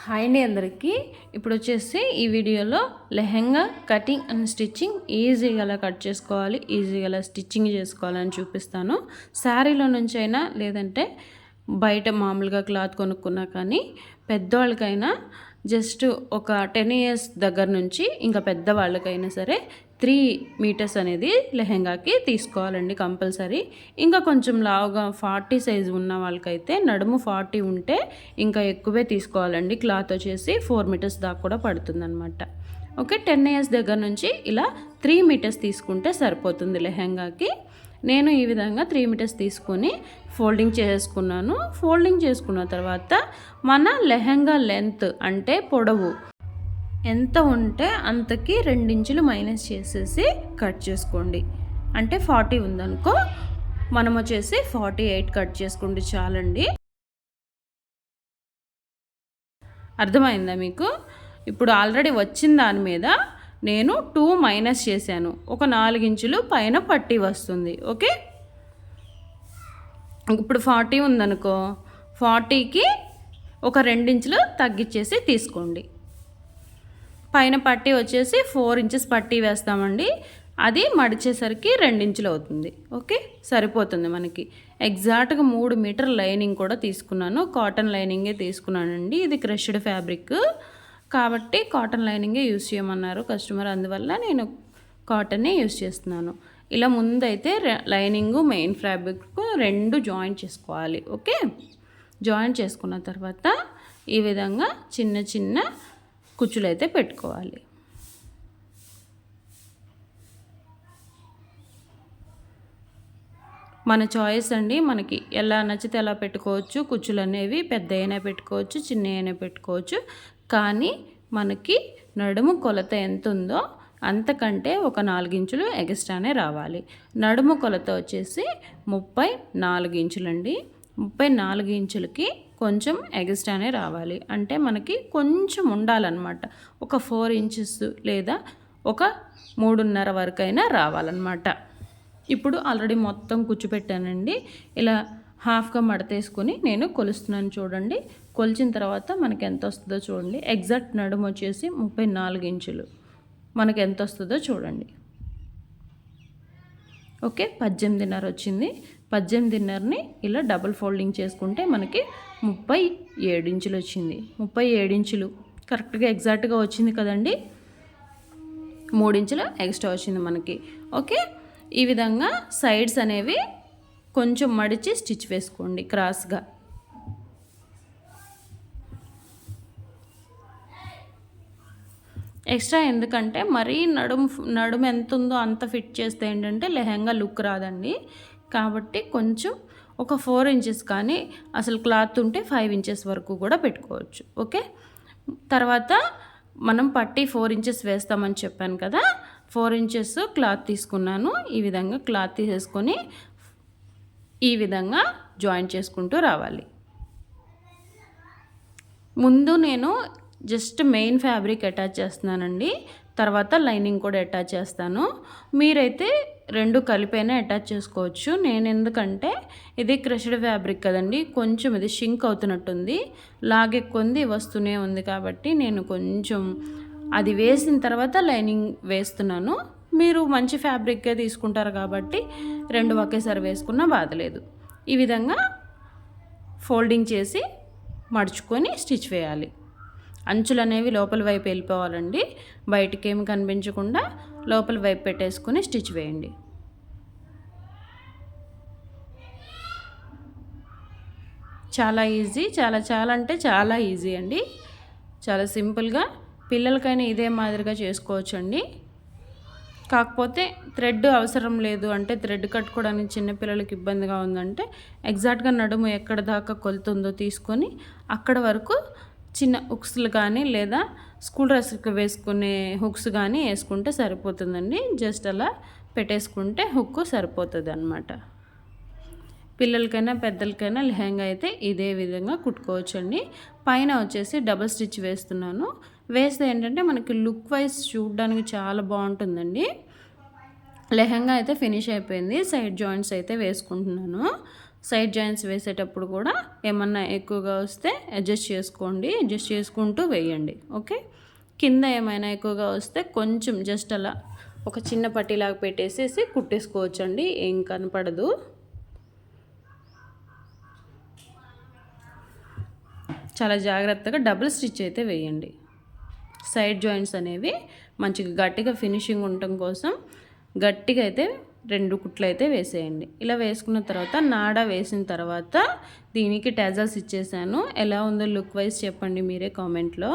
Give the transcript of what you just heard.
Hi అండి అందరికీ. ఇప్పుడు వచ్చేసి ఈ వీడియోలో లెహెంగా కటింగ్ అండ్ స్టిచ్చింగ్ ఈజీగా ఎలా కట్ చేసుకోవాలి, ఈజీగా ఎలా స్టిచ్చింగ్ చేసుకోవాలని చూపిస్తాను. శారీలో నుంచి అయినా లేదంటే బయట మామూలుగా క్లాత్ కొనుక్కున్నా కానీ పెద్దవాళ్ళకైనా జస్ట్ ఒక 10 ఇయర్స్ దగ్గర నుంచి ఇంకా పెద్దవాళ్ళకైనా సరే 3 మీటర్స్ అనేది లెహెంగాకి తీసుకోవాలండి కంపల్సరీ. ఇంకా కొంచెం లావుగా 40 సైజు ఉన్న వాళ్ళకైతే నడుము 40 ఉంటే ఇంకా ఎక్కువే తీసుకోవాలండి. క్లాత్ వచ్చేసి 4 మీటర్స్ దాకా కూడా పడుతుందన్నమాట. ఓకే, 10 ఇయర్స్ దగ్గర నుంచి ఇలా 3 మీటర్స్ తీసుకుంటే సరిపోతుంది లెహెంగాకి. నేను ఈ విధంగా 3 మీటర్స్ తీసుకొని ఫోల్డింగ్ చేసుకున్నాను. ఫోల్డింగ్ చేసుకున్న తర్వాత మన లెహెంగా లెంత్ అంటే పొడవు ఎంత ఉంటే అంతకి 2 ఇంచులు మైనస్ చేసేసి కట్ చేసుకోండి. అంటే 40 ఉందనుకో, మనం వచ్చేసి 48 కట్ చేసుకోండి చాలండి. అర్థమైందా మీకు? ఇప్పుడు ఆల్రెడీ వచ్చిన దాని మీద నేను 2 మైనస్ చేశాను. ఒక 4 ఇంచులు పైన పట్టి వస్తుంది. ఓకే, ఇప్పుడు 40 ఉందనుకో, 40కి ఒక 2 ఇంచులు తగ్గించేసి తీసుకోండి. పైన పట్టీ వచ్చేసి 4 ఇంచెస్ పట్టీ వేస్తామండి. అది మడిచేసరికి 2 ఇంచులు అవుతుంది. ఓకే, సరిపోతుంది మనకి. ఎగ్జాక్ట్గా 3 మీటర్ లైనింగ్ కూడా తీసుకున్నాను. కాటన్ లైనింగే తీసుకున్నానండి. ఇది క్రష్డ్ ఫ్యాబ్రిక్ కాబట్టి కాటన్ లైనింగే యూస్ చేయమన్నారు కస్టమర్, అందువల్ల నేను కాటన్నే యూస్ చేస్తున్నాను. ఇలా ముందైతే లైనింగు మెయిన్ ఫ్యాబ్రిక్ 2 జాయింట్ చేసుకోవాలి. ఓకే, జాయింట్ చేసుకున్న తర్వాత ఈ విధంగా చిన్న చిన్న కుచ్చులు అయితే పెట్టుకోవాలి. మన చాయిస్ అండి, మనకి ఎలా నచ్చితే అలా పెట్టుకోవచ్చు. కుచ్చులు అనేవి పెద్ద అయినా పెట్టుకోవచ్చు, చిన్న అయినా పెట్టుకోవచ్చు. కానీ మనకి నడుము కొలత ఎంత ఉందో అంతకంటే ఒక 4 ఇంచులు ఎక్స్ట్రానే రావాలి. నడుము కొలత వచ్చేసి 34 ఇంచులండి. 34 ఇంచులకి కొంచెం ఎక్స్ట్రానే రావాలి. అంటే మనకి కొంచెం ఉండాలన్నమాట. ఒక 4 ఇంచెస్ లేదా ఒక 3.5 వరకు అయినా రావాలన్నమాట. ఇప్పుడు ఆల్రెడీ మొత్తం కూర్చోపెట్టానండి. ఇలా హాఫ్గా మడతేసుకొని నేను కొలుస్తున్నాను చూడండి. కొలిచిన తర్వాత మనకి ఎంత వస్తుందో చూడండి. ఎగ్జాక్ట్ నడుము వచ్చేసి 34 ఇంచులు. మనకి ఎంత వస్తుందో చూడండి. ఓకే, 18.5 వచ్చింది. 18.5ని ఇలా డబుల్ ఫోల్డింగ్ చేసుకుంటే మనకి 37 ఇంచులు వచ్చింది. 37 ఇంచులు కరెక్ట్గా ఎగ్జాక్ట్గా వచ్చింది కదండి. 3 ఇంచులు ఎక్స్ట్రా వచ్చింది మనకి. ఓకే, ఈ విధంగా సైడ్స్ అనేవి కొంచెం మడిచి స్టిచ్ వేసుకోండి క్రాస్గా. ఎక్స్ట్రా ఎందుకంటే మరీ నడుము ఎంత ఉందో అంత ఫిట్ చేస్తే ఏంటంటే లెహెంగా లుక్ రాదండి. కాబట్టి కొంచెం ఒక 4 ఇంచెస్ కానీ అసలు క్లాత్ ఉంటే 5 ఇంచెస్ వరకు కూడా పెట్టుకోవచ్చు. ఓకే, తర్వాత మనం పట్టి 4 ఇంచెస్ వేస్తామని చెప్పాను కదా. 4 ఇంచెస్ క్లాత్ తీసుకున్నాను. ఈ విధంగా క్లాత్ తీసేసుకొని ఈ విధంగా జాయింట్ చేసుకుంటూ రావాలి. ముందు నేను జస్ట్ మెయిన్ ఫ్యాబ్రిక్ అటాచ్ చేస్తున్నానండి. తర్వాత లైనింగ్ కూడా అటాచ్ చేస్తాను. మీరైతే 2 కలిపైనా అటాచ్ చేసుకోవచ్చు. నేను ఎందుకంటే ఇది క్రష్డ్ ఫ్యాబ్రిక్ కదండి, కొంచెం ఇది షింక్ అవుతున్నట్టుంది, లాగెక్కుంది వస్తూనే ఉంది. కాబట్టి నేను కొంచెం అది వేసిన తర్వాత లైనింగ్ వేస్తున్నాను. మీరు మంచి ఫ్యాబ్రిక్కే తీసుకుంటారు కాబట్టి 2 ఒకేసారి వేసుకున్నా బాధలేదు. ఈ విధంగా ఫోల్డింగ్ చేసి మడుచుకొని స్టిచ్ వేయాలి. అంచులు అనేవి లోపల వైపు వెళ్ళిపోవాలండి. బయటికి ఏమి కనిపించకుండా లోపల వైపు పెట్టేసుకొని స్టిచ్ వేయండి. చాలా ఈజీ, చాలా అంటే చాలా ఈజీ అండి. చాలా సింపుల్గా పిల్లలకైనా ఇదే మాదిరిగా చేసుకోవచ్చండి. కాకపోతే థ్రెడ్ అవసరం లేదు అంటే, థ్రెడ్ కట్టుకోవడానికి చిన్నపిల్లలకి ఇబ్బందిగా ఉందంటే ఎగ్జాక్ట్గా నడుము ఎక్కడ దాకా కొలుతుందో తీసుకొని అక్కడ వరకు చిన్న హుక్స్లు కానీ లేదా స్కూల్ డ్రెస్కి వేసుకునే హుక్స్ కానీ వేసుకుంటే సరిపోతుందండి. జస్ట్ అలా పెట్టేసుకుంటే హుక్ సరిపోతుంది అన్నమాట. పిల్లలకైనా పెద్దలకైనా లెహంగా అయితే ఇదే విధంగా కుట్టుకోవచ్చండి. పైన వచ్చేసి డబుల్ స్టిచ్ వేస్తున్నాను. వేస్తే ఏంటంటే మనకి లుక్ వైజ్ చూడడానికి చాలా బాగుంటుందండి. లెహంగా అయితే ఫినిష్ అయిపోయింది. సైడ్ జాయింట్స్ అయితే వేసుకుంటున్నాను. సైడ్ జాయింట్స్ వేసేటప్పుడు కూడా ఏమన్నా ఎక్కువగా వస్తే అడ్జస్ట్ చేసుకోండి, అడ్జస్ట్ చేసుకుంటూ వేయండి. ఓకే, కింద ఏమైనా ఎక్కువగా వస్తే కొంచెం జస్ట్ అలా ఒక చిన్న పట్టీలాగా పెట్టేసేసి కుట్టేసుకోవచ్చండి, ఏం కనపడదు. చాలా జాగ్రత్తగా డబుల్ స్టిచ్ అయితే వేయండి. సైడ్ జాయింట్స్ అనేవి మంచిగా గట్టిగా ఫినిషింగ్ ఉండటం కోసం గట్టిగా అయితే 2 కుట్లు అయితే వేసేయండి. ఇలా వేసుకున్న తర్వాత నాడ వేసిన తర్వాత దీనికి టెజల్స్ ఇచ్చేసాను. ఎలా ఉందో లుక్ వైజ్ చెప్పండి మీరే కామెంట్లో.